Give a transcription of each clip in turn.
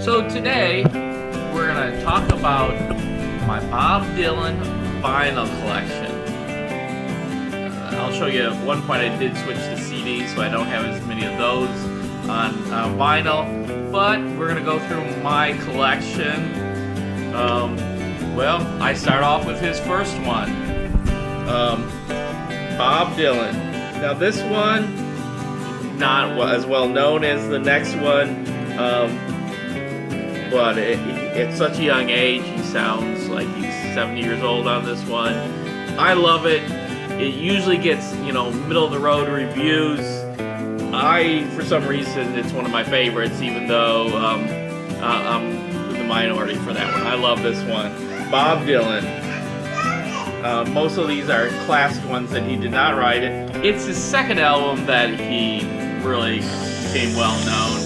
So today, we're going to talk about my Bob Dylan vinyl collection. I'll show you at one point I did switch to CD, so I don't have as many of those on vinyl. But we're going to go through my collection. Well, I start off with his first one. Bob Dylan. Now this one, not as well known as the next one, but at such a young age, he sounds like he's 70 years old on this one. I love it. It usually gets, middle of the road reviews. For some reason, it's one of my favorites, even though I'm in the minority for that one. I love this one. Bob Dylan. Most of these are classic ones that he did not write. It's his second album that he really became well known.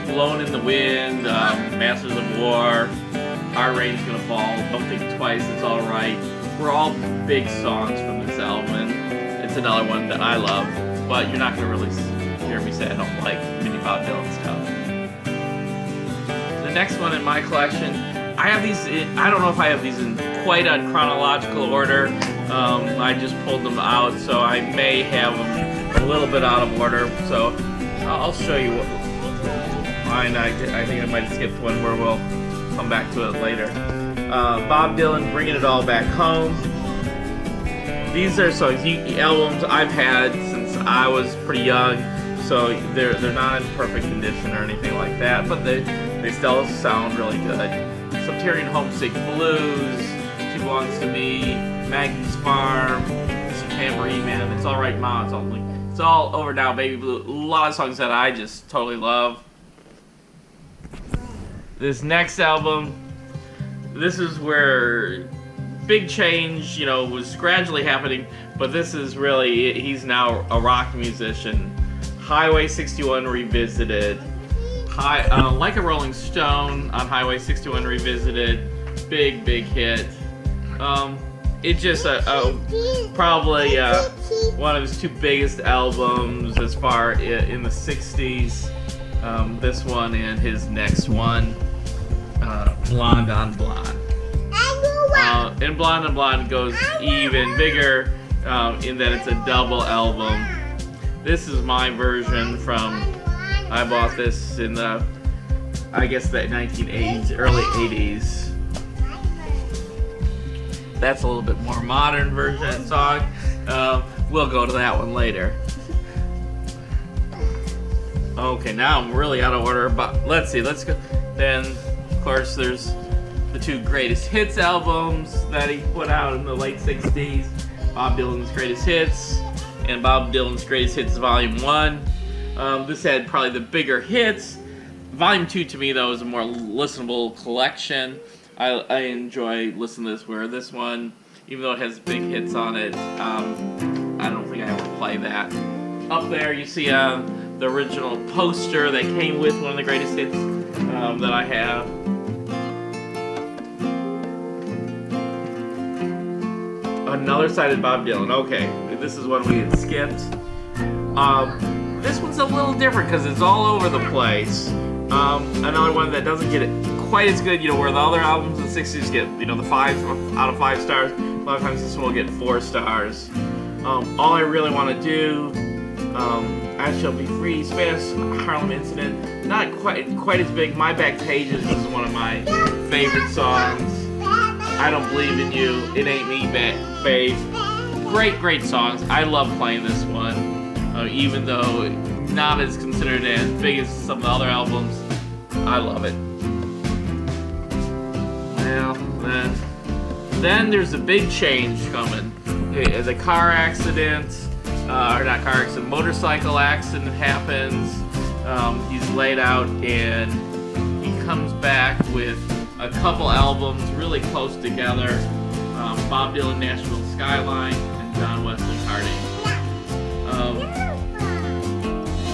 Blowin' in the Wind, Masters of War, Our Rain's Gonna Fall, Don't Think Twice, It's Alright. Were all big songs from this album, and it's another one that I love, but you're not gonna really hear me say I don't like many Bob Dylan stuff. The next one in my collection, I have these, I don't know if I have these in quite a chronological order. I just pulled them out, so I may have them a little bit out of order. So I'll show you what mine. I think I might have skipped one where we'll come back to it later. Bob Dylan, Bringing It All Back Home. These are songs, albums I've had since I was pretty young, so they're not in perfect condition or anything like that, but they still sound really good. Subterranean Homesick Blues, She Belongs to Me, Maggie's Farm, Some Tambourine Man, It's Alright Ma, It's All Over Now, Baby Blue. A lot of songs that I just totally love. This next album, this is where big change, was gradually happening, but this is really, he's now a rock musician. Highway 61 Revisited. Like a Rolling Stone on Highway 61 Revisited, big hit. It's just probably one of his two biggest albums as far in the 60s. This one and his next one, Blonde on Blonde. And Blonde on Blonde goes even bigger in that it's a double album. This is my version from, I bought this in the, I guess the 1980s, early 80s. That's a little bit more modern version of the song. We'll go to that one later. Okay, now I'm really out of order, but let's go. Then, of course, there's the two greatest hits albums that he put out in the late 60s. Bob Dylan's Greatest Hits and Bob Dylan's Greatest Hits Volume 1. This had probably the bigger hits. Volume 2 to me, though, is a more listenable collection. I enjoy listening to this, where this one, even though it has big hits on it, I don't think I ever play that. Up there you see the original poster that came with one of the greatest hits that I have. Another sided Bob Dylan. Okay, this is one we had skipped. This one's a little different because it's all over the place. Another one that doesn't get it quite as good, where the other albums in the 60s get, the 5 out of 5 stars. A lot of times this one will get 4 stars. All I Really Want to Do, I Shall Be Free, Spanish Harlem Incident, not quite as big. My Back Pages is one of my favorite songs. I Don't Believe in You, It Ain't Me, Babe. Great songs. I love playing this one, even though not as considered as big as some of the other albums. I love it. Well, then there's a big change coming. The car accident, or not car accident, motorcycle accident happens. He's laid out and he comes back with a couple albums really close together. Bob Dylan, Nashville Skyline, and John Wesley Harding.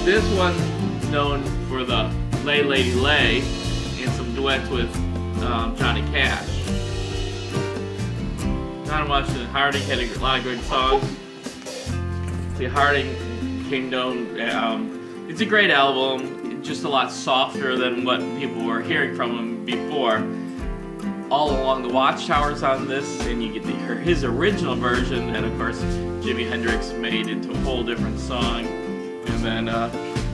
This one's known for the Lay Lady Lay and some duets with Johnny Cash. John Wesley and Harding had a lot of great songs. See, Harding came known, it's a great album. just a lot softer than what people were hearing from him before. All Along the Watchtowers on this, and you get to hear his original version, and of course Jimi Hendrix made into a whole different song, and then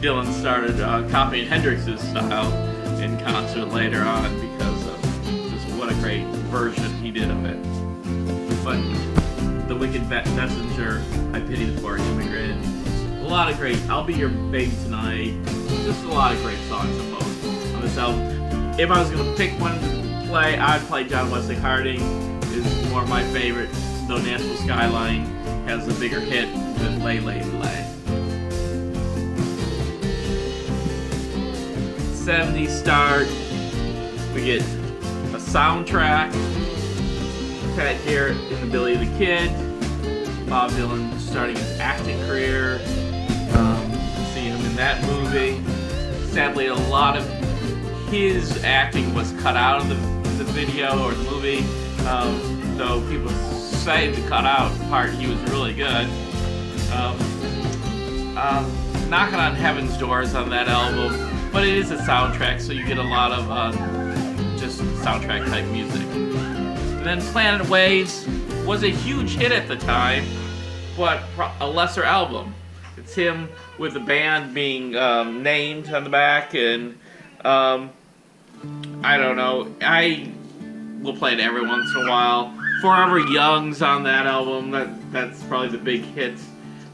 Dylan started copying Hendrix's style in concert later on because of just what a great version he did of it. But The Wicked Messenger, I Pity the Poor Immigrant, a lot of great, I'll Be Your Baby Tonight, just a lot of great songs on this album. If I was going to pick one to play, I'd play John Wesley Harding, is more my favorite, though Nashville Skyline has a bigger hit than Lay Lady Lay. 70s start, we get a soundtrack, right here in the Billy the Kid, Bob Dylan starting his acting career, seeing him in that movie. Sadly, a lot of his acting was cut out of the video or the movie, though people say the cut out part he was really good. Knocking on Heaven's Doors on that album, but it is a soundtrack, so you get a lot of just soundtrack type music. And then Planet Waves was a huge hit at the time, but a lesser album. It's him with the band being named on the back, and I don't know, I will play it every once in a while. Forever Young's on that album, that's probably the big hit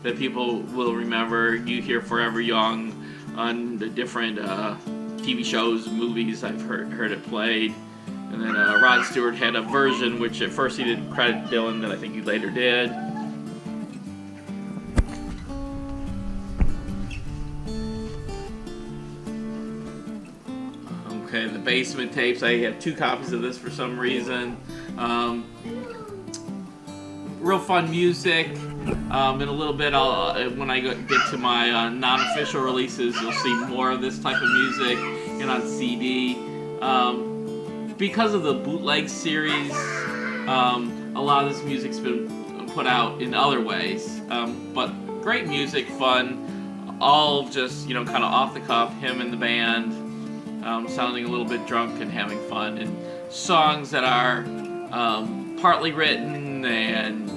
that people will remember. You hear Forever Young on the different TV shows, movies, I've heard it played. And then Rod Stewart had a version, which at first he didn't credit Dylan, that I think he later did. Okay, the Basement Tapes, I have 2 copies of this for some reason. Real fun music. In a little bit, when I get to my non-official releases, you'll see more of this type of music and on CD. Because of the Bootlegs series, a lot of this music's been put out in other ways. But great music, fun, all just, kind of off the cuff, him and the band, sounding a little bit drunk and having fun, and songs that are partly written and,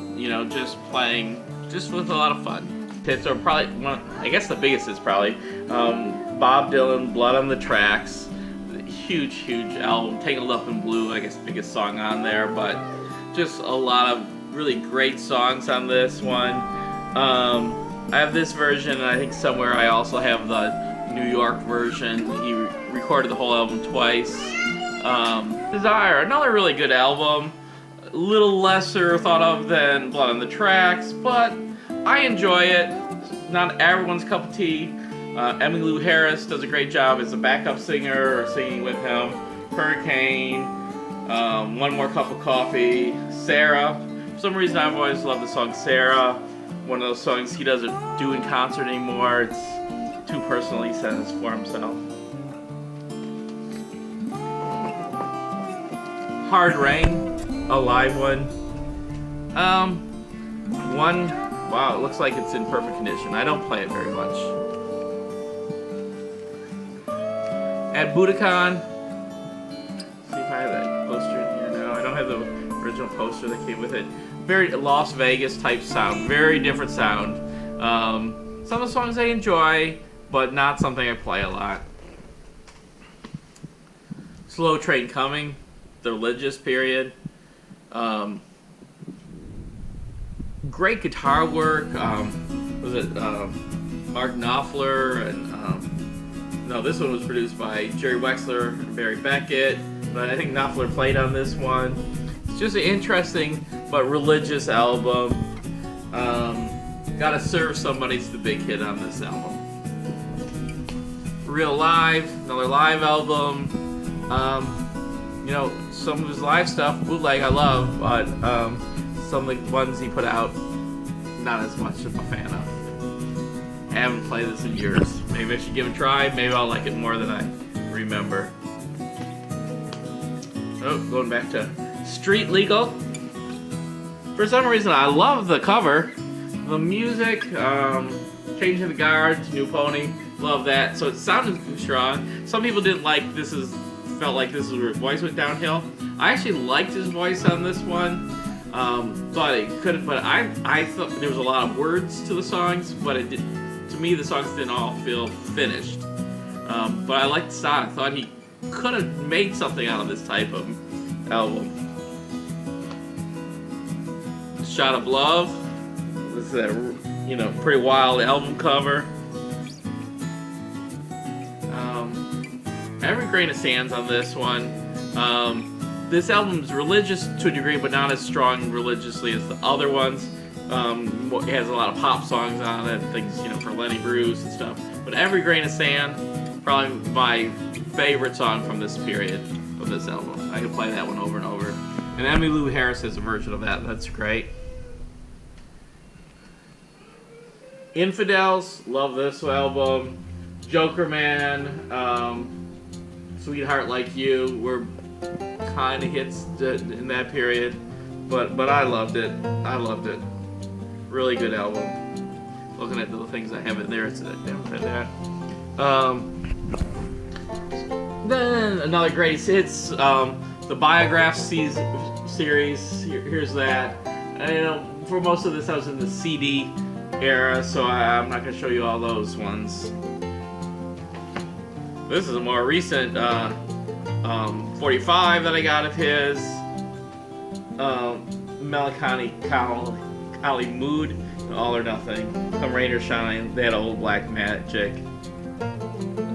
just playing just with a lot of fun. Hits are probably I guess the biggest is probably Bob Dylan, Blood on the Tracks. Huge album. Tangled Up in Blue, I guess the biggest song on there, but just a lot of really great songs on this one. I have this version, and I think somewhere I also have the New York version. He recorded the whole album twice. Desire, another really good album. A little lesser thought of than Blood on the Tracks, but I enjoy it. Not everyone's cup of tea. Emmylou Harris does a great job as a backup singer or singing with him. Hurricane, One More Cup of Coffee, Sarah. For some reason, I've always loved the song Sarah. One of those songs he doesn't do in concert anymore. It's too personal, he says, for himself. Hard Rain, a live one. Wow, it looks like it's in perfect condition. I don't play it very much. At Budokan, see if I have that poster in here now. I don't have the original poster that came with it. Very Las Vegas type sound, very different sound. Some of the songs I enjoy, but not something I play a lot. Slow Train Coming, the religious period. Great guitar work. Was it Mark Knopfler and no, this one was produced by Jerry Wexler and Barry Beckett, but I think Knopfler played on this one. It's just an interesting but religious album. Gotta Serve Somebody's the big hit on this album. Real Live, another live album. Some of his live stuff, Bootleg, I love, but some of the ones he put out, not as much of a fan of. I haven't played this in years. Maybe I should give it a try. Maybe I'll like it more than I remember. Oh, going back to Street Legal. For some reason, I love the cover. The music, Changing the Guard, New Pony, Love that. So it sounded strong. Some people didn't like felt like this is where his voice went downhill. I actually liked his voice on this one. But it could. But I thought there was a lot of words to the songs, but it did. To me, the songs didn't all feel finished. But I liked the style. I thought he could have made something out of this type of album. Shot of Love. This is a pretty wild album cover. Every grain of sand's on this one. This album's religious to a degree, but not as strong religiously as the other ones. It has a lot of pop songs on it, things for Lenny Bruce and stuff. But Every Grain of Sand, probably my favorite song from this period of this album. I could play that one over and over. And Emmylou Harris has a version of that. That's great. Infidels, love this album. Joker Man, Sweetheart Like You were kind of hits in that period, but I loved it. Really good album. Looking at the things I have in there, it's that. Then another great hits, the Biograph series. Here's that. And, for most of this, I was in the CD era, so I'm not going to show you all those ones. This is a more recent 45 that I got of his. Melancholy Mood, All or Nothing, Come Rain or Shine. They had Old Black Magic.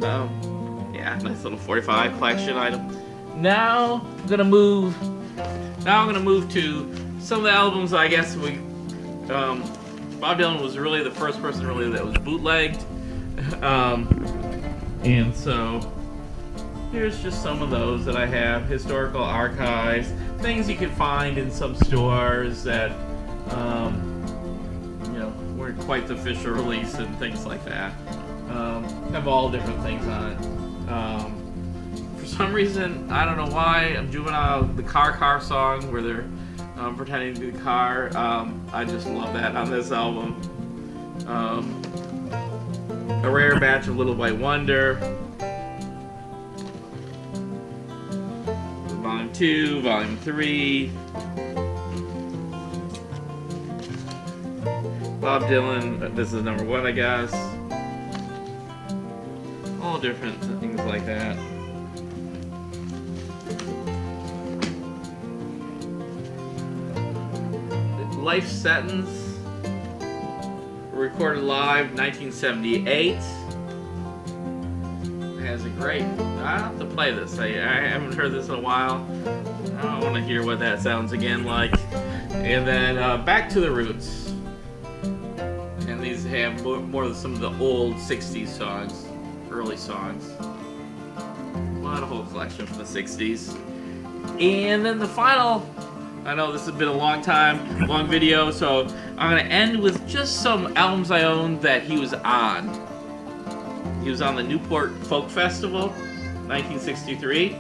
Yeah, nice little 45 collection item. Now I'm gonna move to some of the albums. I guess Bob Dylan was really the first person that was bootlegged. And so here's just some of those that I have. Historical archives, things you can find in some stores that weren't quite the official release and things like that. Have all different things on it. For some reason, I don't know why, Juvenile, the car song where they're pretending to be the car. I just love that on this album. A rare batch of Little White Wonder. Volume 2, Volume 3. Bob Dylan, this is number 1, I guess. All different things like that. Life Sentence, recorded live 1978. It has a great, I have to play this. I haven't heard this in a while. I want to hear what that sounds again like. And then Back to the Roots. And these have more of some of the old 60s songs, early songs. Not a whole collection from the 60s. And then the final, I know this has been a long video, so I'm going to end with just some albums I own that he was on. He was on the Newport Folk Festival, 1963.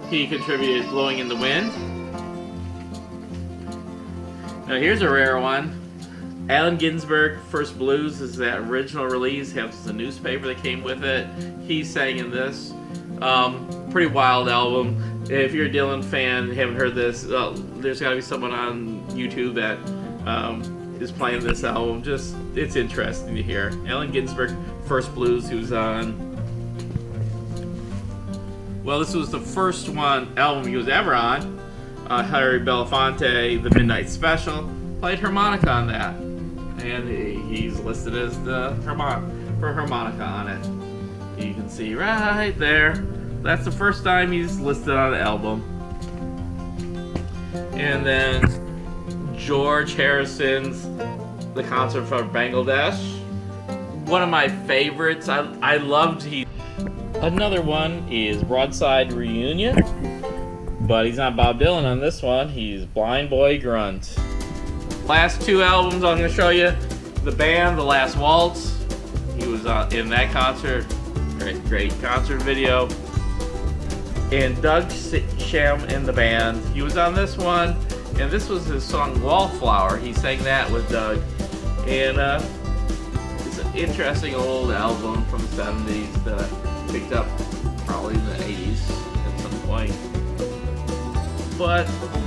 He contributed Blowing in the Wind. Now here's a rare one. Allen Ginsberg, First Blues, is that original release. Has the newspaper that came with it. He sang in this. Pretty wild album. If you're a Dylan fan, haven't heard this, there's got to be someone on YouTube that is playing this album. Just, it's interesting to hear. Allen Ginsberg, First Blues, he was on. Well, this was the first album he was ever on. Harry Belafonte, The Midnight Special, played harmonica on that. And he's listed as the harmonica on it. You can see right there. That's the first time he's listed on the album. And then George Harrison's The Concert from Bangladesh. One of my favorites. I loved Another one is Broadside Reunion. But he's not Bob Dylan on this one. He's Blind Boy Grunt. Last 2 albums I'm going to show you. The band, The Last Waltz. He was in that concert. Great concert video. And Doug Sham in the band. He was on this one. And this was his song Wallflower. He sang that with Doug. And interesting old album from the 70s that I picked up probably in the 80s at some point. But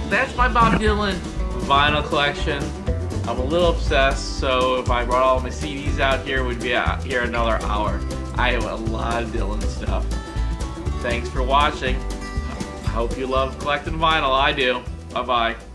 that's my Bob Dylan vinyl collection. I'm a little obsessed, so if I brought all my CDs out here, we'd be out here another hour. I have a lot of Dylan stuff. Thanks for watching. I hope you love collecting vinyl. I do. Bye-bye.